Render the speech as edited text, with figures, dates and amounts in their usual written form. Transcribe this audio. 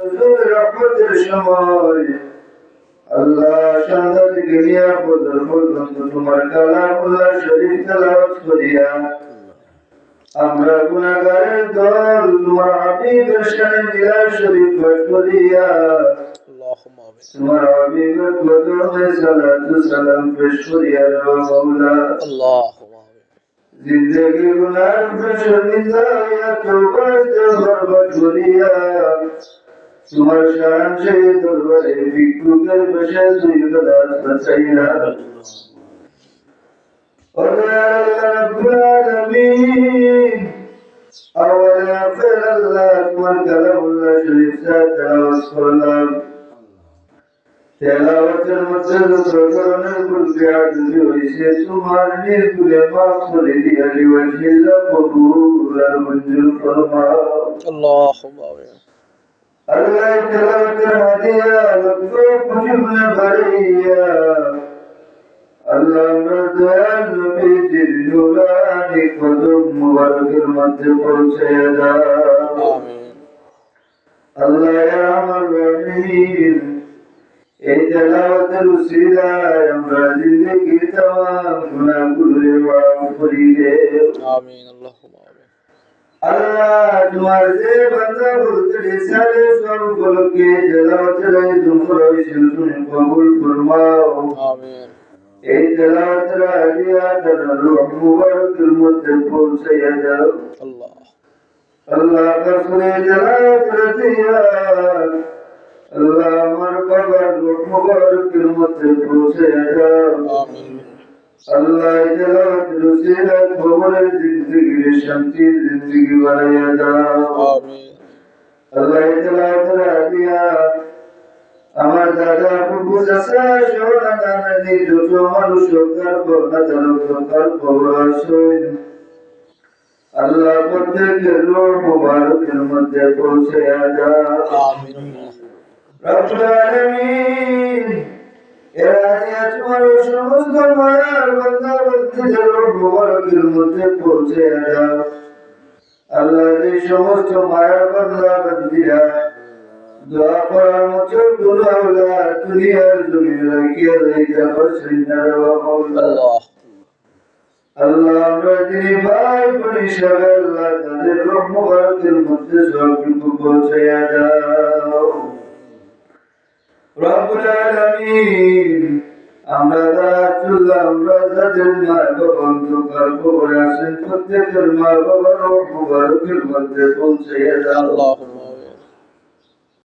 নুজুল রহমতের সময় আল্লাহ সন্ধ্যা থেকে নিয়ে ফজর পর্যন্ত তোমার কালামুল্লাহ শরীফ তেলাওয়াত করিয়া আমরা গুনাহগারের দল তোমার হাবিবের শানে মিলাদ শরীফ পাঠ করিয়া তোমার হাবিবের কদমে সালাতু সালাম পেশ করিয়া দাও মাওলা। আল্লাহুম্মা আমিন। জিন্দেগি গুনার শর্মিন্দা হইয়া তওবা ইস্তেগফার করিয়া তোমার শান সে দরবারে ভিক্ষুকের বসে দুই গলাত বাঁচাইয়া ও আল্লাহ রাব্বুল আলামিন আওয়ালা আখির আল্লাহ তোমার কালামুল্লাহ শরীফ তেলাওয়াত করলাম। তেলাওয়াতের মধ্যে যত ধরনের ভুল বেয়াদবি হয়েছে তোমার নির্ভুলে মাফ করে দিয়া লিওয়াজিল্লাহ কবুল আর মঞ্জুর ফরমাও। আল্লাহুম্মা আমিন। আল্লাহ তেলাওয়াতের হাদিয়া লক্ষ কোটি গুণে বাড়াইয়া আল্লাহ আমরা দয়াল নবীজির নুরানি কদম মুবারকের মধ্যে পৌঁছাইয়া দাও। আমিন। আল্লাহ ইয়া আমার রহিম এই তেলাওয়াতের উসিলায় আমরা জিন্দেগির তামাম গুনাহগুলো মাফ করিলে। আমিন। আল্লাহুম্মা আমিন। আল্লাহ তোমার যে বান্দা বলতে রিসালে সব উপলক্ষে তেলাওয়াতের এই দুপুর হইছিল তুমি কবুল ফরমাও। আমিন। এই তেলাওয়াতের হাদিয়া রূহ মুবারকের মধ্যে পৌঁছাইয়া দাও। আল্লাহ আল্লাহ কাসরে তেলাওয়াতের দিয়া আল্লাহ আমার বাবার রূহ মুবারকের মধ্যে পৌঁছাইয়া দাও। আমিন। আল্লাহ তেলাওয়াতের উসিলায় কবরের জিন্দেগির শান্তির জিন্দেগি বানাইয়া দাও। আমিন। আল্লাহ তেলাওয়াতের হাদিয়া আমার দাদা ফুফু চাচা সোনা নানি যত মানুষ সরকার করোনা তার খবর আসুন আল্লাহ প্রত্যেকের রূহ মুবারকের মধ্যে পৌঁছাইয়া দাও। আমিন। রব্বুল আলামিন এর হাদিয়া তোমার সমস্ত মায়ার বান্দা বান্দীদের রূহ মুবারকের মধ্যে পৌঁছাইয়া দাও। আল্লাহ এই সমস্ত মায়ার বান্দা বান্দীরা দোয়া করার মতো কোনো আওলাদ দুনিয়ার জমিনে রাখিয়া যাইতে পারছেন না রে মাওলা। আল্লাহ আমরা যিনি ভাই বোন হিসাবে আল্লাহ তাদের রূহ মুবারকের মধ্যে সবটুকু পৌঁছাইয়া দাও। রব্বুল আলামিন আমরা যাদের মা বাবা অন্ধকার কবরে আছেন প্রত্যেকের মা বাবার রূহ মুবারকের মধ্যে পৌঁছাইয়া দাও।